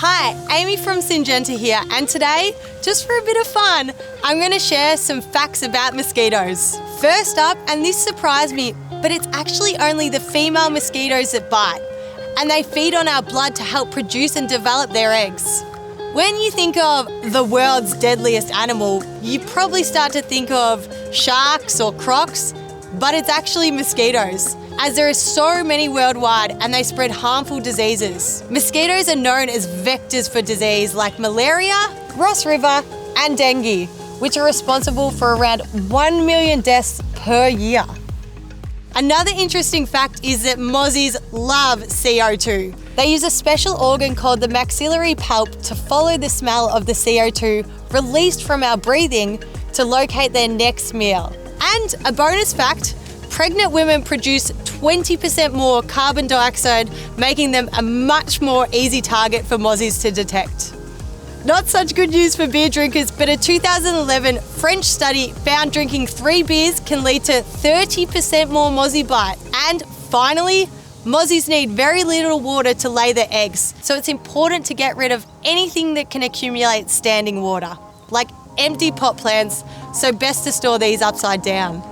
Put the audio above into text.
Hi, Amy from Syngenta here, and today, just for a bit of fun, I'm going to share some facts about mosquitoes. First up, and this surprised me, but it's actually only the female mosquitoes that bite, and they feed on our blood to help produce and develop their eggs. When you think of the world's deadliest animal, you probably start to think of sharks or crocs, but it's actually mosquitoes, as there are so many worldwide and they spread harmful diseases. Mosquitoes are known as vectors for disease like malaria, Ross River, and dengue, which are responsible for around 1 million deaths per year. Another interesting fact is that mozzies love CO2. They use a special organ called the maxillary pulp to follow the smell of the CO2 released from our breathing to locate their next meal. And a bonus fact, pregnant women produce 20% more carbon dioxide, making them a much more easy target for mozzies to detect. Not such good news for beer drinkers, but a 2011 French study found drinking 3 beers can lead to 30% more mozzie bite. And finally, mozzies need very little water to lay their eggs, so it's important to get rid of anything that can accumulate standing water, like empty pot plants, so best to store these upside down.